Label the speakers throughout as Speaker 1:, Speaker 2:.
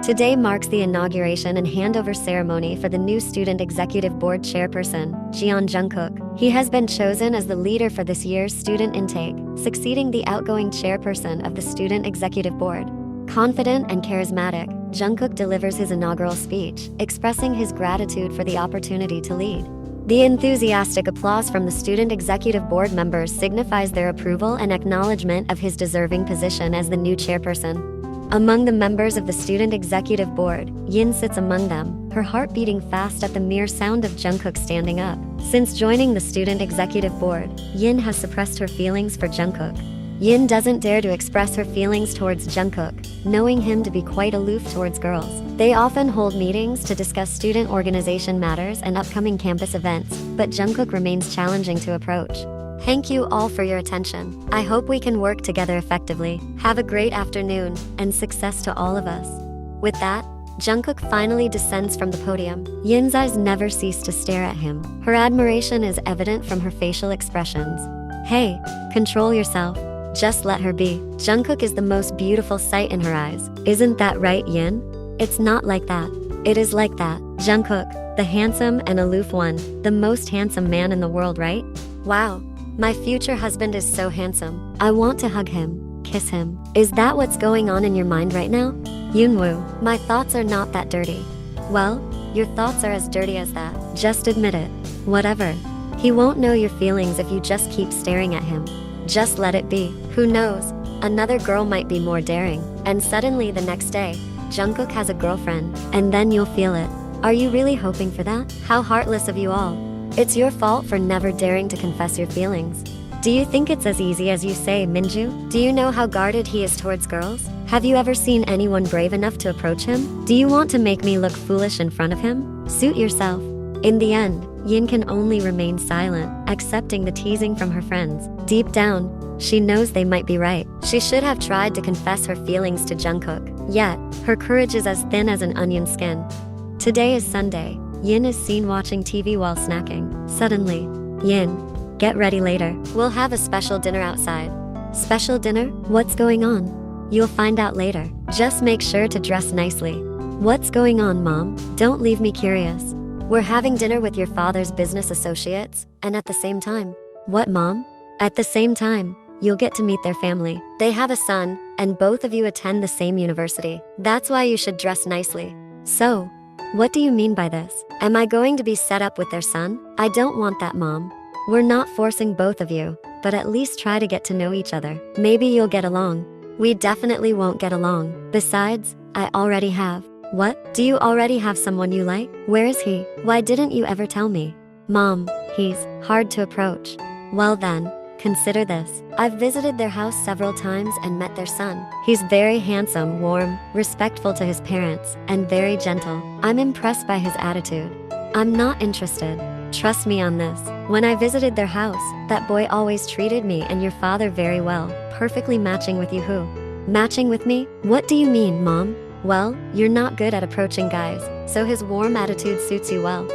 Speaker 1: Today marks the inauguration and handover ceremony for the new Student Executive Board Chairperson, Jungkook. He has been chosen as the leader for this year's student intake, succeeding the outgoing chairperson of the Student Executive Board. Confident and charismatic, Jungkook delivers his inaugural speech, expressing his gratitude for the opportunity to lead. The enthusiastic applause from the Student Executive Board members signifies their approval and acknowledgement of his deserving position as the new chairperson. Among the members of the Student Executive Board, Yin sits among them, her heart beating fast at the mere sound of Jungkook standing up. Since joining the Student Executive Board, Yin has suppressed her feelings for Jungkook. Yin doesn't dare to express her feelings towards Jungkook, knowing him to be quite aloof towards girls. They often hold meetings to discuss student organization matters and upcoming campus events, but Jungkook remains challenging to approach. Thank you all for your attention. I hope we can work together effectively. Have a great afternoon, and success to all of us. With that, Jungkook finally descends from the podium. Yin's eyes never cease to stare at him. Her admiration is evident from her facial expressions. Hey, control yourself. Just let her be. Jungkook is the most beautiful sight in her eyes. Isn't that right, Yin? It's not like that. It is like that. Jungkook, the handsome and aloof one, the most handsome man in the world, right? Wow. My future husband is so handsome. I want to hug him, kiss him. Is that what's going on in your mind right now? Yoonwoo, my thoughts are not that dirty. Well, your thoughts are as dirty as that. Just admit it. Whatever. He won't know your feelings if you just keep staring at him. Just let it be. Who knows? Another girl might be more daring. And suddenly the next day, Jungkook has a girlfriend. And then you'll feel it. Are you really hoping for that? How heartless of you all. It's your fault for never daring to confess your feelings. Do you think it's as easy as you say, Minju? Do you know how guarded he is towards girls? Have you ever seen anyone brave enough to approach him? Do you want to make me look foolish in front of him? Suit yourself. In the end, Yin can only remain silent, accepting the teasing from her friends. Deep down, she knows they might be right. She should have tried to confess her feelings to Jungkook. Yet, her courage is as thin as an onion skin. Today is Sunday. Yin is seen watching TV while snacking. Suddenly, Yin, get ready later. We'll have a special dinner outside. Special dinner? What's going on? You'll find out later. Just make sure to dress nicely. What's going on, Mom? Don't leave me curious. We're having dinner with your father's business associates, and at the same time. What, Mom? At the same time, you'll get to meet their family. They have a son, and both of you attend the same university. That's why you should dress nicely. So, what do you mean by this? Am I going to be set up with their son? I don't want that, Mom. We're not forcing both of you, but at least try to get to know each other. Maybe you'll get along. We definitely won't get along. Besides, I already have. What? Do you already have someone you like? Where is he? Why didn't you ever tell me? Mom, he's hard to approach. Well then, consider this. I've visited their house several times and met their son. He's very handsome, warm, respectful to his parents, and very gentle. I'm impressed by his attitude. I'm not interested. Trust me on this. When I visited their house, that boy always treated me and your father very well, perfectly matching with you. Who? Matching with me? What do you mean, Mom? Well, you're not good at approaching guys, so his warm attitude suits you well.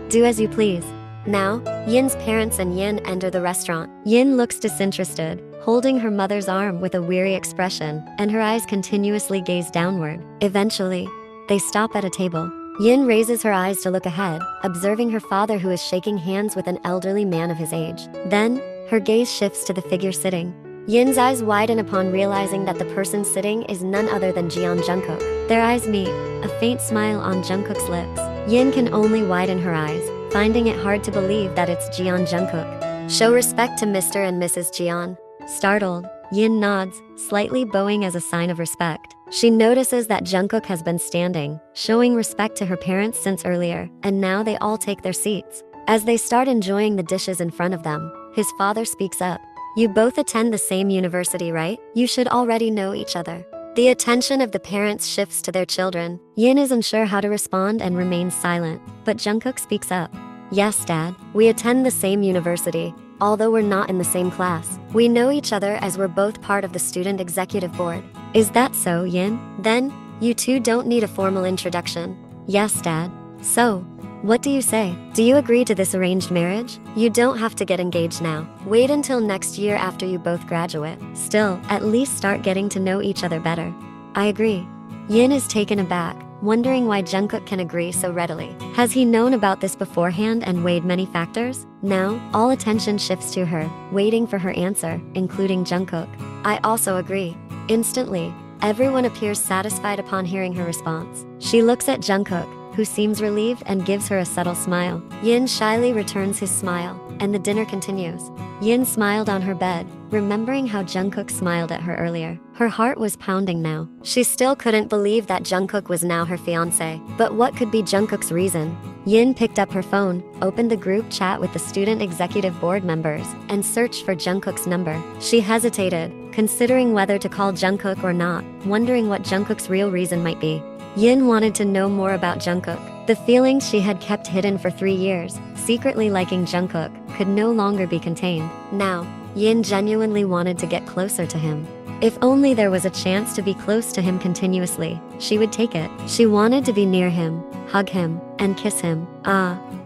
Speaker 1: Do as you please. Now, Yin's parents and Yin enter the restaurant. Yin looks disinterested, holding her mother's arm with a weary expression, and her eyes continuously gaze downward. Eventually, they stop at a table. Yin raises her eyes to look ahead, observing her father who is shaking hands with an elderly man of his age. Then, her gaze shifts to the figure sitting. Yin's eyes widen upon realizing that the person sitting is none other than Jungkook. Their eyes meet, a faint smile on Jungkook's lips. Yin can only widen her eyes, finding it hard to believe that it's Jungkook. Show respect to Mr. and Mrs. Jeon. Startled, Yin nods, slightly bowing as a sign of respect. She notices that Jungkook has been standing, showing respect to her parents since earlier, and now they all take their seats. As they start enjoying the dishes in front of them, his father speaks up. You both attend the same university, right? You should already know each other. The attention of the parents shifts to their children. Yin is unsure how to respond and remains silent, but Jungkook speaks up. Yes, Dad. We attend the same university, although we're not in the same class. We know each other as we're both part of the Student Executive Board. Is that so, Yin? Then, you two don't need a formal introduction. Yes, Dad. So, what do you say? Do you agree to this arranged marriage? You don't have to get engaged now. Wait until next year after you both graduate. Still, at least start getting to know each other better. I agree. Yin is taken aback, wondering why Jungkook can agree so readily. Has he known about this beforehand and weighed many factors? Now, all attention shifts to her, waiting for her answer, including Jungkook. I also agree. Instantly, everyone appears satisfied upon hearing her response. She looks at Jungkook, who seems relieved and gives her a subtle smile. Yin shyly returns his smile, and the dinner continues. Yin smiled on her bed, remembering how Jungkook smiled at her earlier. Her heart was pounding now. She still couldn't believe that Jungkook was now her fiancé. But what could be Jungkook's reason? Yin picked up her phone, opened the group chat with the student executive board members, and searched for Jungkook's number. She hesitated, considering whether to call Jungkook or not, wondering what Jungkook's real reason might be. Yin wanted to know more about Jungkook. The feelings she had kept hidden for 3 years, secretly liking Jungkook, could no longer be contained. Now, Yin genuinely wanted to get closer to him. If only there was a chance to be close to him continuously, she would take it. She wanted to be near him, hug him, and kiss him.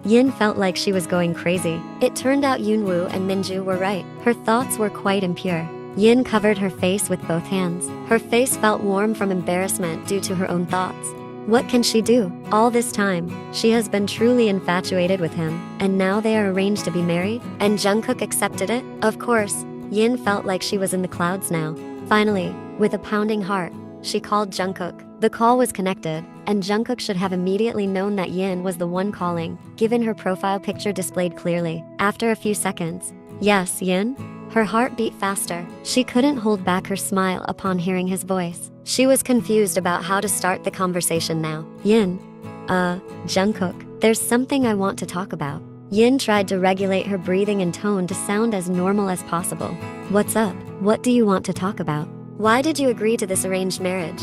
Speaker 1: Yin felt like she was going crazy. It turned out Yoonwoo and Minju were right. Her thoughts were quite impure. Yin covered her face with both hands. Her face felt warm from embarrassment due to her own thoughts. What can she do? All this time, she has been truly infatuated with him, and now they are arranged to be married? And Jungkook accepted it? Of course, Yin felt like she was in the clouds now. Finally, with a pounding heart, she called Jungkook. The call was connected, and Jungkook should have immediately known that Yin was the one calling, given her profile picture displayed clearly. After a few seconds, "Yes, Yin?" Her heart beat faster. She couldn't hold back her smile upon hearing his voice. She was confused about how to start the conversation now. "Yin, Jungkook, there's something I want to talk about." Yin tried to regulate her breathing and tone to sound as normal as possible. "What's up? What do you want to talk about? Why did you agree to this arranged marriage?"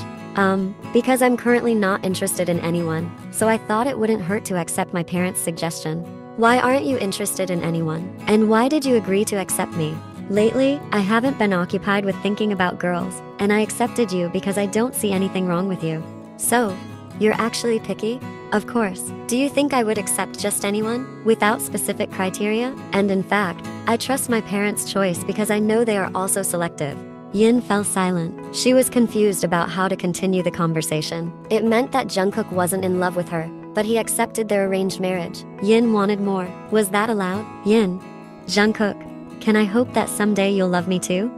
Speaker 1: Because I'm currently not interested in anyone, so I thought it wouldn't hurt to accept my parents' suggestion." "Why aren't you interested in anyone? And why did you agree to accept me?" "Lately, I haven't been occupied with thinking about girls, and I accepted you because I don't see anything wrong with you." "So, you're actually picky?" "Of course. Do you think I would accept just anyone, without specific criteria? And in fact, I trust my parents' choice because I know they are also selective." Yin fell silent. She was confused about how to continue the conversation. It meant that Jungkook wasn't in love with her, but he accepted their arranged marriage. Yin wanted more. Was that allowed? "Yin, Jungkook, can I hope that someday you'll love me too?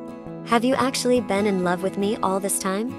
Speaker 1: Have you actually been in love with me all this time?"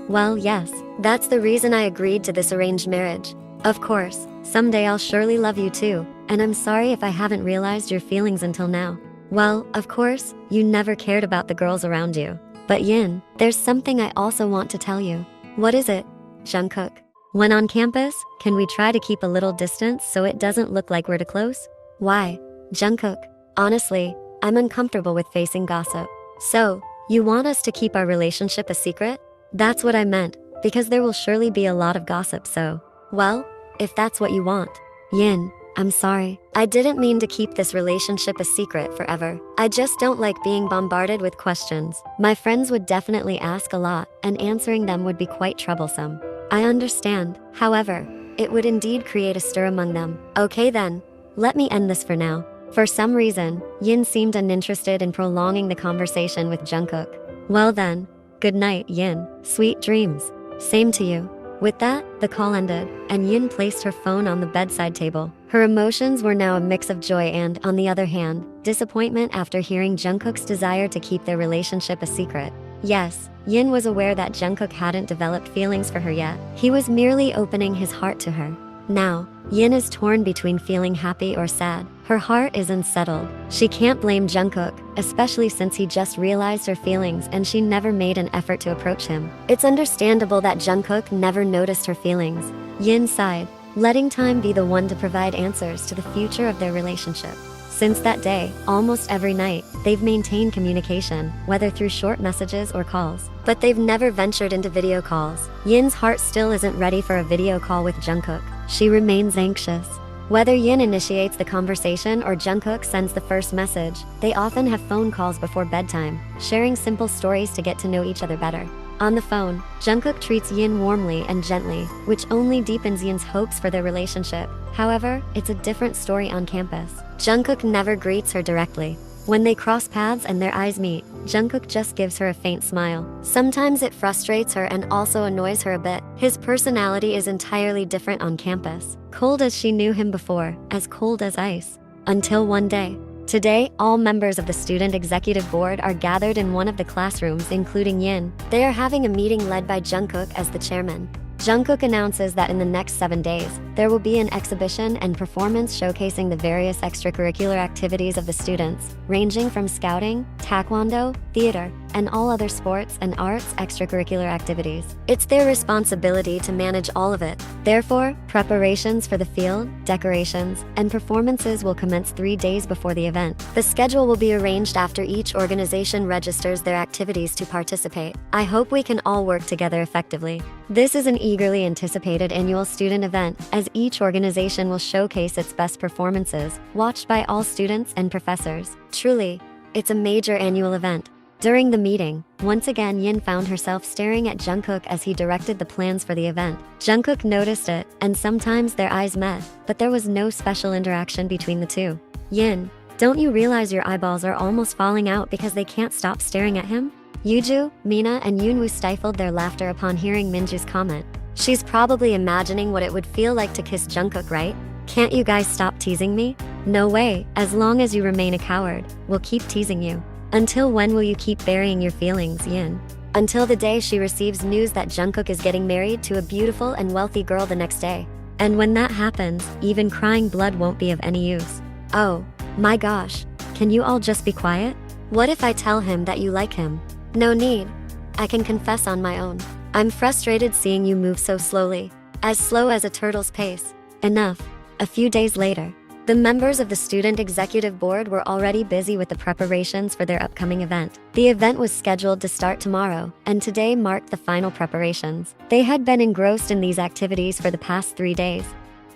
Speaker 1: "Well, yes. That's the reason I agreed to this arranged marriage. Of course, someday I'll surely love you too, and I'm sorry if I haven't realized your feelings until now." "Well, of course, you never cared about the girls around you. But Yin, there's something I also want to tell you." "What is it, Jungkook?" "When on campus, can we try to keep a little distance so it doesn't look like we're too close?" "Why, Jungkook? Honestly, I'm uncomfortable with facing gossip." "So, you want us to keep our relationship a secret?" "That's what I meant, because there will surely be a lot of gossip, so..." "Well, if that's what you want." "Yin, I'm sorry. I didn't mean to keep this relationship a secret forever. I just don't like being bombarded with questions. My friends would definitely ask a lot, and answering them would be quite troublesome." "I understand. However, it would indeed create a stir among them." "Okay then, let me end this for now." For some reason, Yin seemed uninterested in prolonging the conversation with Jungkook. "Well then, good night, Yin. Sweet dreams." "Same to you." With that, the call ended, and Yin placed her phone on the bedside table. Her emotions were now a mix of joy and, on the other hand, disappointment after hearing Jungkook's desire to keep their relationship a secret. Yes, Yin was aware that Jungkook hadn't developed feelings for her yet. He was merely opening his heart to her. Now, Yin is torn between feeling happy or sad. Her heart is unsettled. She can't blame Jungkook, especially since he just realized her feelings and she never made an effort to approach him. It's understandable that Jungkook never noticed her feelings. Yin sighed, letting time be the one to provide answers to the future of their relationship. Since that day, almost every night, they've maintained communication, whether through short messages or calls. But they've never ventured into video calls. Yin's heart still isn't ready for a video call with Jungkook. She remains anxious. Whether Yin initiates the conversation or Jungkook sends the first message, they often have phone calls before bedtime, sharing simple stories to get to know each other better. On the phone, Jungkook treats Yin warmly and gently, which only deepens Yin's hopes for their relationship. However, it's a different story on campus. Jungkook never greets her directly. When they cross paths and their eyes meet, Jungkook just gives her a faint smile. Sometimes it frustrates her and also annoys her a bit. His personality is entirely different on campus. Cold as she knew him before, as cold as ice. Until one day. Today, all members of the student executive board are gathered in one of the classrooms, including Yin. They are having a meeting led by Jungkook as the chairman. Jungkook announces that in the next 7 days, there will be an exhibition and performance showcasing the various extracurricular activities of the students, ranging from scouting, taekwondo, theater, and all other sports and arts extracurricular activities. It's their responsibility to manage all of it. Therefore, preparations for the field, decorations, and performances will commence 3 days before the event. The schedule will be arranged after each organization registers their activities to participate. I hope we can all work together effectively. This is an eagerly anticipated annual student event, as each organization will showcase its best performances, watched by all students and professors. Truly, it's a major annual event. During the meeting, once again Yin found herself staring at Jungkook as he directed the plans for the event. Jungkook noticed it, and sometimes their eyes met, but there was no special interaction between the two. Yin, don't you realize your eyeballs are almost falling out because they can't stop staring at him? Yuju, Mina, and Yoonwoo stifled their laughter upon hearing Minju's comment. She's probably imagining what it would feel like to kiss Jungkook, right? Can't you guys stop teasing me? No way, as long as you remain a coward, we'll keep teasing you. Until when will you keep burying your feelings, Yin? Until the day she receives news that Jungkook is getting married to a beautiful and wealthy girl the next day. And when that happens, even crying blood won't be of any use. Oh, my gosh, can you all just be quiet? What if I tell him that you like him? No need. I can confess on my own. I'm frustrated seeing you move so slowly. As slow as a turtle's pace. Enough. A few days later, the members of the student executive board were already busy with the preparations for their upcoming event. The event was scheduled to start tomorrow, and today marked the final preparations. They had been engrossed in these activities for the past 3 days.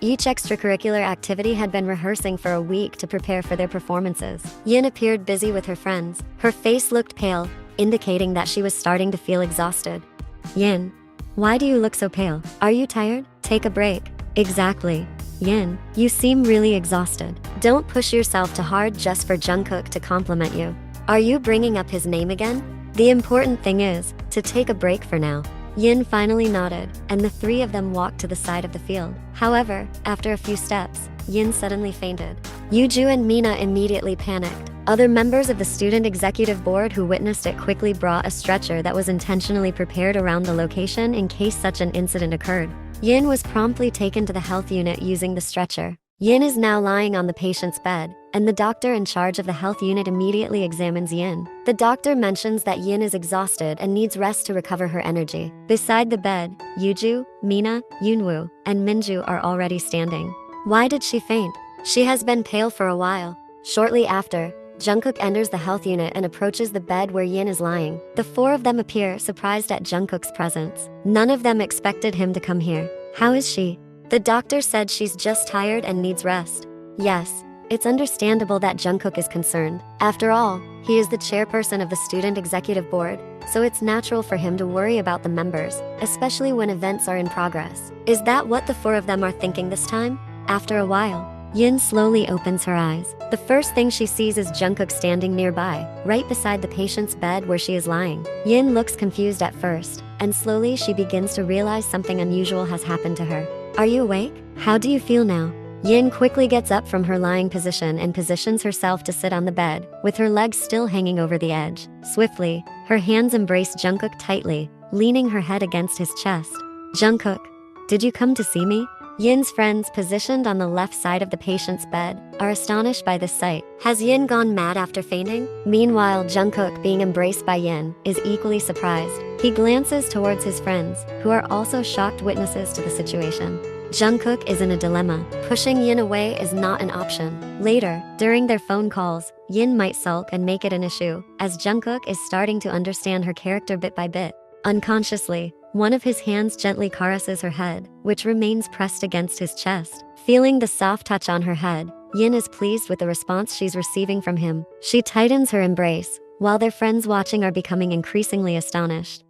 Speaker 1: Each extracurricular activity had been rehearsing for a week to prepare for their performances. Yin appeared busy with her friends. Her face looked pale, indicating that she was starting to feel exhausted. Yin, why do you look so pale? Are you tired? Take a break. Exactly. Yin, you seem really exhausted. Don't push yourself too hard just for Jungkook to compliment you. Are you bringing up his name again? The important thing is to take a break for now. Yin finally nodded, and the three of them walked to the side of the field. However, after a few steps, Yin suddenly fainted. Yuju and Mina immediately panicked. Other members of the student executive board who witnessed it quickly brought a stretcher that was intentionally prepared around the location in case such an incident occurred. Yin was promptly taken to the health unit using the stretcher. Yin is now lying on the patient's bed, and the doctor in charge of the health unit immediately examines Yin. The doctor mentions that Yin is exhausted and needs rest to recover her energy. Beside the bed, Yuju, Mina, Yoonwoo, and Minju are already standing. Why did she faint? She has been pale for a while. Shortly after, Jungkook enters the health unit and approaches the bed where Yin is lying. The four of them appear surprised at Jungkook's presence. None of them expected him to come here. How is she? The doctor said she's just tired and needs rest. Yes, it's understandable that Jungkook is concerned. After all, he is the chairperson of the student executive board, so it's natural for him to worry about the members, especially when events are in progress. Is that what the four of them are thinking this time? After a while, Yin slowly opens her eyes. The first thing she sees is Jungkook standing nearby, right beside the patient's bed where she is lying. Yin looks confused at first, and slowly she begins to realize something unusual has happened to her. Are you awake? How do you feel now? Yin quickly gets up from her lying position and positions herself to sit on the bed, with her legs still hanging over the edge. Swiftly, her hands embrace Jungkook tightly, leaning her head against his chest. Jungkook, did you come to see me? Yin's friends, positioned on the left side of the patient's bed, are astonished by this sight. Has Yin gone mad after fainting? Meanwhile, Jungkook, being embraced by Yin, is equally surprised. He glances towards his friends, who are also shocked witnesses to the situation. Jungkook is in a dilemma. Pushing Yin away is not an option. Later, during their phone calls, Yin might sulk and make it an issue, as Jungkook is starting to understand her character bit by bit. Unconsciously, one of his hands gently caresses her head, which remains pressed against his chest. Feeling the soft touch on her head, Yin is pleased with the response she's receiving from him. She tightens her embrace, while their friends watching are becoming increasingly astonished.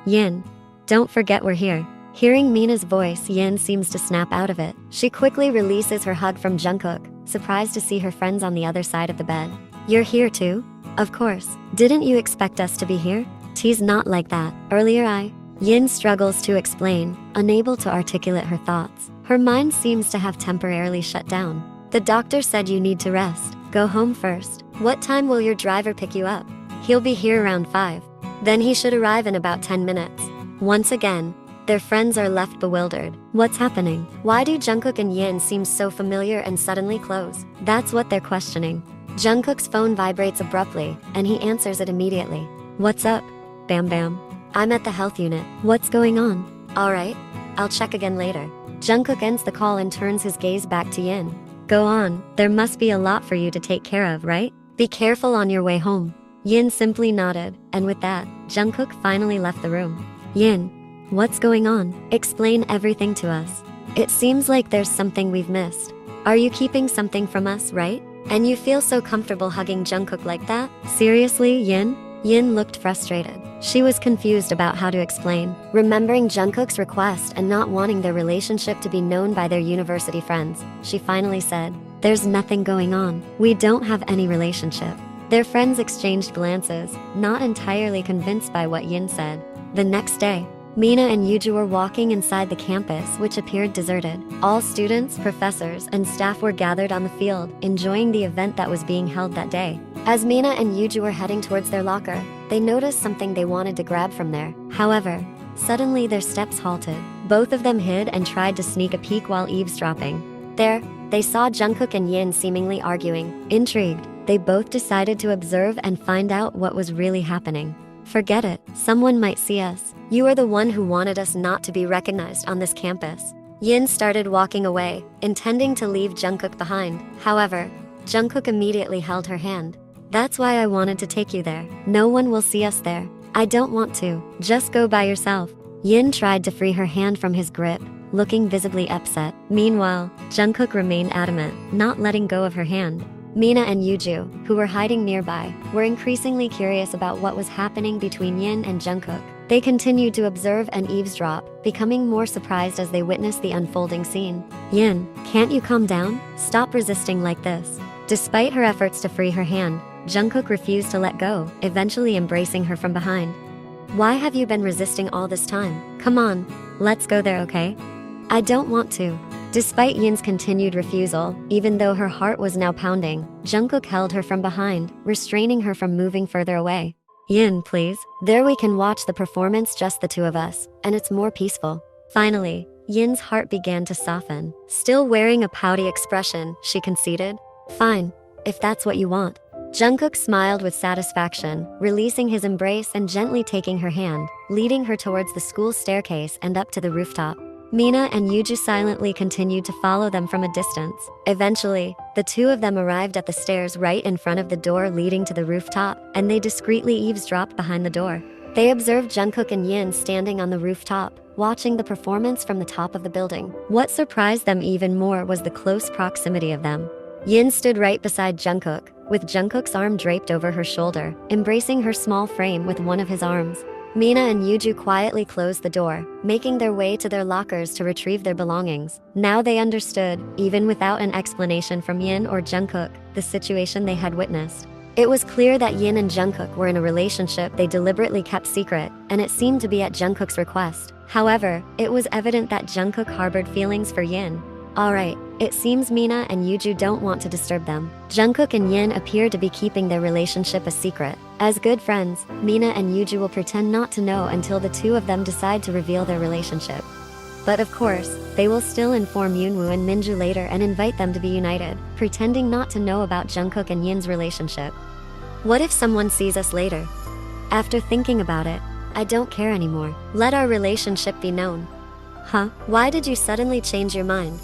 Speaker 1: Yin, don't forget we're here. Hearing Mina's voice, Yin seems to snap out of it. She quickly releases her hug from Jungkook, surprised to see her friends on the other side of the bed. You're here too? Of course. Didn't you expect us to be here? T's not like that. Earlier Yin struggles to explain, unable to articulate her thoughts. Her mind seems to have temporarily shut down. The doctor said you need to rest. Go home first. What time will your driver pick you up? He'll be here around 5. Then he should arrive in about 10 minutes. Once again, their friends are left bewildered. What's happening? Why do Jungkook and Yin seem so familiar and suddenly close? That's what they're questioning. Jungkook's phone vibrates abruptly, and he answers it immediately. What's up? Bam Bam. I'm at the health unit. What's going on? Alright, I'll check again later. Jungkook ends the call and turns his gaze back to Yin. Go on, there must be a lot for you to take care of, right? Be careful on your way home. Yin simply nodded, and with that, Jungkook finally left the room. Yin, what's going on? Explain everything to us. It seems like there's something we've missed. Are you keeping something from us, right? And you feel so comfortable hugging Jungkook like that? Seriously, Yin? Yin looked frustrated. She was confused about how to explain, remembering Jungkook's request and not wanting their relationship to be known by their university friends. She finally said, there's nothing going on. We don't have any relationship. Their friends exchanged glances, not entirely convinced by what Yin said. The next day, Mina and Yuju were walking inside the campus, which appeared deserted. All students, professors, and staff were gathered on the field, enjoying the event that was being held that day. As Mina and Yuju were heading towards their locker, they noticed something they wanted to grab from there. However, suddenly their steps halted. Both of them hid and tried to sneak a peek while eavesdropping. There, they saw Jungkook and Yin seemingly arguing. Intrigued, they both decided to observe and find out what was really happening. Forget it, someone might see us. You are the one who wanted us not to be recognized on this campus. Yin started walking away, intending to leave Jungkook behind. However, Jungkook immediately held her hand. That's why I wanted to take you there. No one will see us there. I don't want to. Just go by yourself. Yin tried to free her hand from his grip, looking visibly upset. Meanwhile, Jungkook remained adamant, not letting go of her hand. Mina and Yuju, who were hiding nearby, were increasingly curious about what was happening between Yin and Jungkook. They continued to observe and eavesdrop, becoming more surprised as they witnessed the unfolding scene. Yin, can't you calm down? Stop resisting like this. Despite her efforts to free her hand, Jungkook refused to let go, eventually embracing her from behind. Why have you been resisting all this time? Come on, let's go there, okay? I don't want to. Despite Yin's continued refusal, even though her heart was now pounding, Jungkook held her from behind, restraining her from moving further away. Yin, please. There we can watch the performance, just the two of us, and it's more peaceful. Finally, Yin's heart began to soften. Still wearing a pouty expression, she conceded. Fine, if that's what you want. Jungkook smiled with satisfaction, releasing his embrace and gently taking her hand, leading her towards the school staircase and up to the rooftop. Mina and Yuju silently continued to follow them from a distance. Eventually, the two of them arrived at the stairs right in front of the door leading to the rooftop, and they discreetly eavesdropped behind the door. They observed Jungkook and Yin standing on the rooftop, watching the performance from the top of the building. What surprised them even more was the close proximity of them. Yin stood right beside Jungkook, with Jungkook's arm draped over her shoulder, embracing her small frame with one of his arms. Mina and Yuju quietly closed the door, making their way to their lockers to retrieve their belongings. Now they understood, even without an explanation from Yin or Jungkook, the situation they had witnessed. It was clear that Yin and Jungkook were in a relationship they deliberately kept secret, and it seemed to be at Jungkook's request. However, it was evident that Jungkook harbored feelings for Yin. Alright, it seems Mina and Yuju don't want to disturb them. Jungkook and Yin appear to be keeping their relationship a secret. As good friends, Mina and Yuju will pretend not to know until the two of them decide to reveal their relationship. But of course, they will still inform Yoonwoo and Minju later and invite them to be united, pretending not to know about Jungkook and Yin's relationship. What if someone sees us later? After thinking about it, I don't care anymore. Let our relationship be known. Huh? Why did you suddenly change your mind?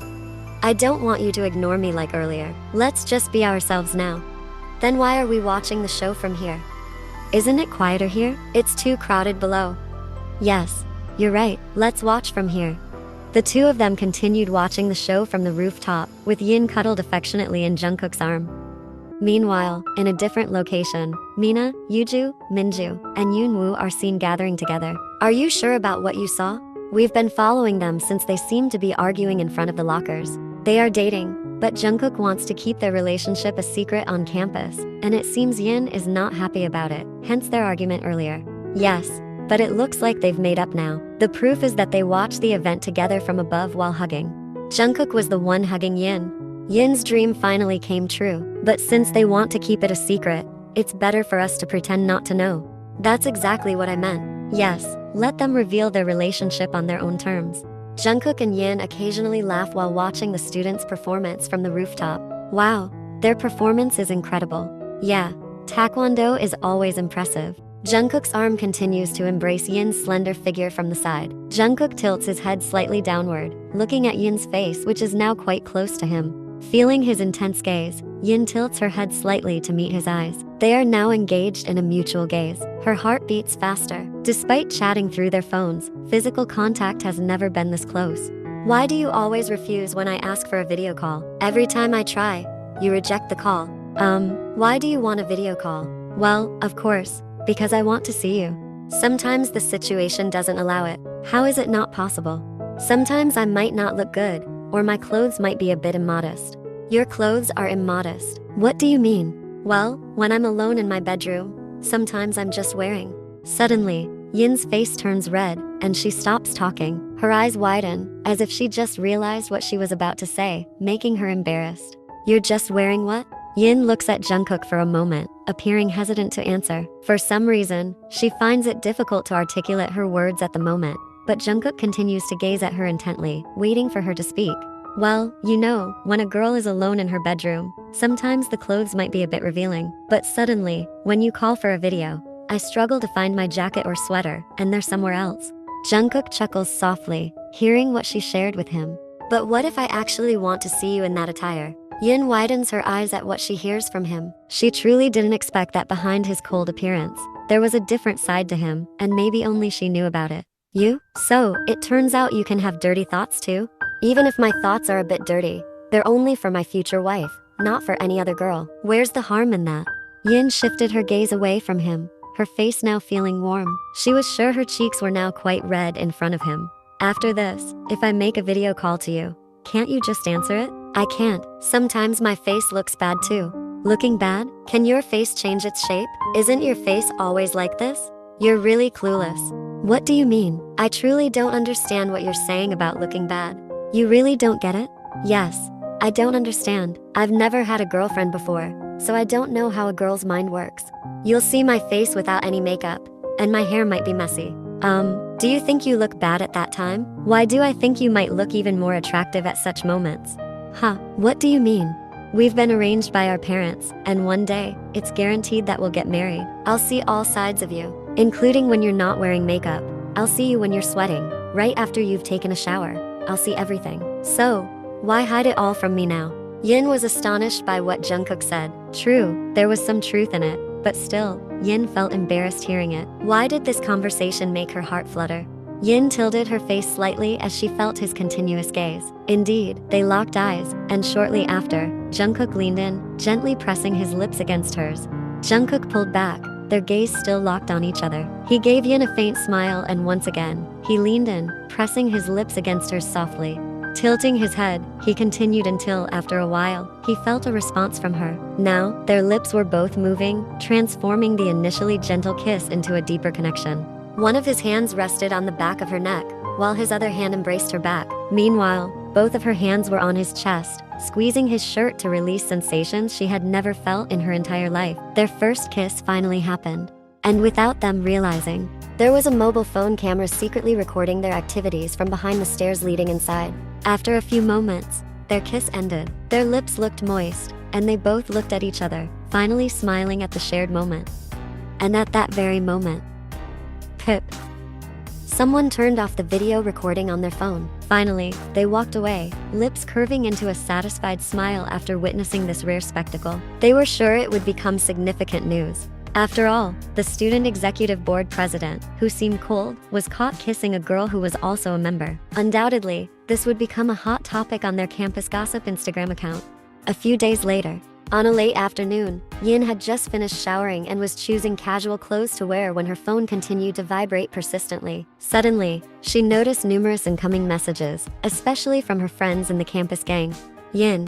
Speaker 1: I don't want you to ignore me like earlier. Let's just be ourselves now. Then why are we watching the show from here? Isn't it quieter here? It's too crowded below. Yes, you're right. Let's watch from here. The two of them continued watching the show from the rooftop, with Yin cuddled affectionately in Jungkook's arm. Meanwhile, in a different location, Mina, Yuju, Minju, and Yoonwoo are seen gathering together. Are you sure about what you saw? We've been following them since they seemed to be arguing in front of the lockers. They are dating. But Jungkook wants to keep their relationship a secret on campus, and it seems Yin is not happy about it, hence their argument earlier. Yes, but it looks like they've made up now. The proof is that they watched the event together from above while hugging. Jungkook was the one hugging Yin. Yin's dream finally came true, but since they want to keep it a secret, it's better for us to pretend not to know. That's exactly what I meant. Yes, let them reveal their relationship on their own terms. Jungkook and Yin occasionally laugh while watching the students' performance from the rooftop. Wow, their performance is incredible. Yeah, Taekwondo is always impressive. Jungkook's arm continues to embrace Yin's slender figure from the side. Jungkook tilts his head slightly downward, looking at Yin's face, which is now quite close to him. Feeling his intense gaze, Yin tilts her head slightly to meet his eyes. They are now engaged in a mutual gaze. Her heart beats faster. Despite chatting through their phones, physical contact has never been this close. Why do you always refuse when I ask for a video call? Every time I try, you reject the call. Why do you want a video call? Well, of course, because I want to see you. Sometimes the situation doesn't allow it. How is it not possible? Sometimes I might not look good, or my clothes might be a bit immodest. Your clothes are immodest. What do you mean? Well, when I'm alone in my bedroom, sometimes I'm just wearing. Suddenly, Yin's face turns red, and she stops talking. Her eyes widen, as if she just realized what she was about to say, making her embarrassed. You're just wearing what? Yin looks at Jungkook for a moment, appearing hesitant to answer. For some reason, she finds it difficult to articulate her words at the moment, but Jungkook continues to gaze at her intently, waiting for her to speak. Well, you know, when a girl is alone in her bedroom, sometimes the clothes might be a bit revealing. But suddenly, when you call for a video, I struggle to find my jacket or sweater, and they're somewhere else. Jungkook chuckles softly, hearing what she shared with him. But what if I actually want to see you in that attire? Yin widens her eyes at what she hears from him. She truly didn't expect that behind his cold appearance, there was a different side to him, and maybe only she knew about it. You? So, it turns out you can have dirty thoughts too? Even if my thoughts are a bit dirty, they're only for my future wife, not for any other girl. Where's the harm in that? Yin shifted her gaze away from him, her face now feeling warm. She was sure her cheeks were now quite red in front of him. After this, if I make a video call to you, can't you just answer it? I can't. Sometimes my face looks bad too. Looking bad? Can your face change its shape? Isn't your face always like this? You're really clueless. What do you mean? I truly don't understand what you're saying about looking bad. You really don't get it? Yes, I don't understand. I've never had a girlfriend before, so I don't know how a girl's mind works. You'll see my face without any makeup, and my hair might be messy. Do you think you look bad at that time? Why do I think you might look even more attractive at such moments? Huh, what do you mean? We've been arranged by our parents, and one day, it's guaranteed that we'll get married. I'll see all sides of you, including when you're not wearing makeup. I'll see you when you're sweating, right after you've taken a shower. I'll see everything. So, why hide it all from me now? Yin was astonished by what Jungkook said. True, there was some truth in it, but still, Yin felt embarrassed hearing it. Why did this conversation make her heart flutter? Yin tilted her face slightly as she felt his continuous gaze. Indeed, they locked eyes, and shortly after, Jungkook leaned in, gently pressing his lips against hers. Jungkook pulled back, their gaze still locked on each other. He gave Yin a faint smile, and once again, he leaned in, pressing his lips against hers softly. Tilting his head, he continued until, after a while, he felt a response from her. Now, their lips were both moving, transforming the initially gentle kiss into a deeper connection. One of his hands rested on the back of her neck, while his other hand embraced her back. Meanwhile, both of her hands were on his chest, squeezing his shirt to release sensations she had never felt in her entire life. Their first kiss finally happened. And without them realizing, there was a mobile phone camera secretly recording their activities from behind the stairs leading inside. After a few moments, their kiss ended. Their lips looked moist, and they both looked at each other, finally smiling at the shared moment. And at that very moment, pip. Someone turned off the video recording on their phone. Finally, they walked away, lips curving into a satisfied smile after witnessing this rare spectacle. They were sure it would become significant news. After all, the student executive board president, who seemed cold, was caught kissing a girl who was also a member. Undoubtedly, this would become a hot topic on their campus gossip Instagram account. A few days later, on a late afternoon, Yin had just finished showering and was choosing casual clothes to wear when her phone continued to vibrate persistently. Suddenly, she noticed numerous incoming messages, especially from her friends in the campus gang. Yin,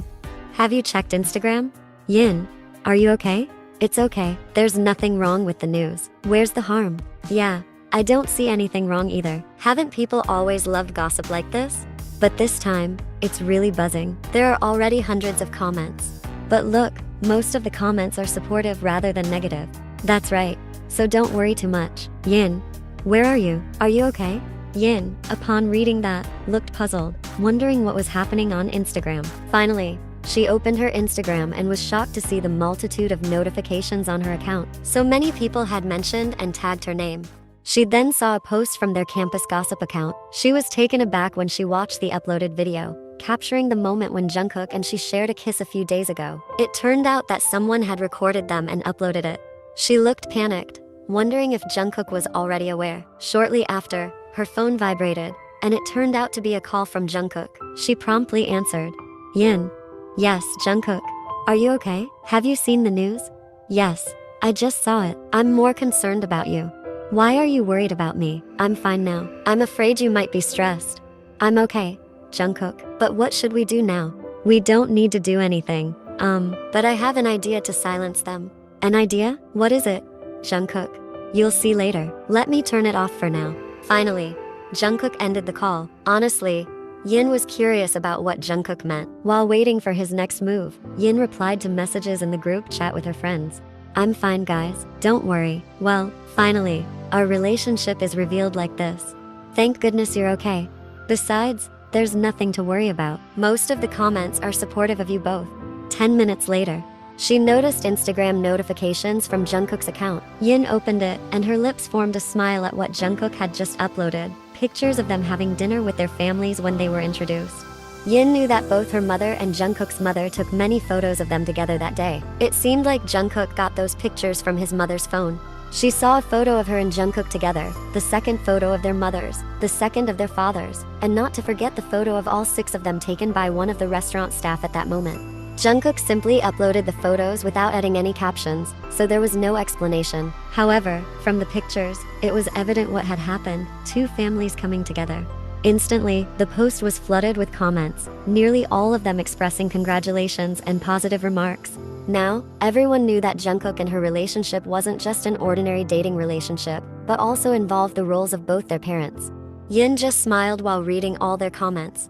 Speaker 1: Have you checked Instagram? Yin, are you okay? It's okay. There's nothing wrong with the news. Where's the harm? Yeah, I don't see anything wrong either. Haven't people always loved gossip like this? But this time, it's really buzzing. There are already hundreds of comments. But look, most of the comments are supportive rather than negative. That's right. So don't worry too much. Yin, where are you? Are you okay? Yin, upon reading that, looked puzzled, wondering what was happening on Instagram. Finally, she opened her Instagram and was shocked to see the multitude of notifications on her account. So many people had mentioned and tagged her name. She then saw a post from their campus gossip account. She was taken aback when she watched the uploaded video, capturing the moment when Jungkook and she shared a kiss a few days ago. It turned out that someone had recorded them and uploaded it. She looked panicked, wondering if Jungkook was already aware. Shortly after, her phone vibrated, and it turned out to be a call from Jungkook. She promptly answered. Yin. Yes, Jungkook. Are you okay? Have you seen the news? Yes, I just saw it. I'm more concerned about you. Why are you worried about me? I'm fine now. I'm afraid you might be stressed. I'm okay, Jungkook. But what should we do now? We don't need to do anything. But I have an idea to silence them. An idea? What is it? Jungkook. You'll see later. Let me turn it off for now. Finally, Jungkook ended the call. Honestly, Yin was curious about what Jungkook meant. While waiting for his next move, Yin replied to messages in the group chat with her friends. I'm fine, guys. Don't worry. Well, finally, our relationship is revealed like this. Thank goodness you're okay. Besides, there's nothing to worry about. Most of the comments are supportive of you both. 10 minutes later, she noticed Instagram notifications from Jungkook's account. Yin opened it, and her lips formed a smile at what Jungkook had just uploaded, pictures of them having dinner with their families when they were introduced. Yin knew that both her mother and Jungkook's mother took many photos of them together that day. It seemed like Jungkook got those pictures from his mother's phone. She saw a photo of her and Jungkook together, the second photo of their mothers, the second of their fathers, and not to forget the photo of all 6 of them taken by one of the restaurant staff at that moment. Jungkook simply uploaded the photos without adding any captions, so there was no explanation. However, from the pictures, it was evident what had happened, 2 families coming together. Instantly, the post was flooded with comments, nearly all of them expressing congratulations and positive remarks. Now, everyone knew that Jungkook and her relationship wasn't just an ordinary dating relationship, but also involved the roles of both their parents. Yin just smiled while reading all their comments.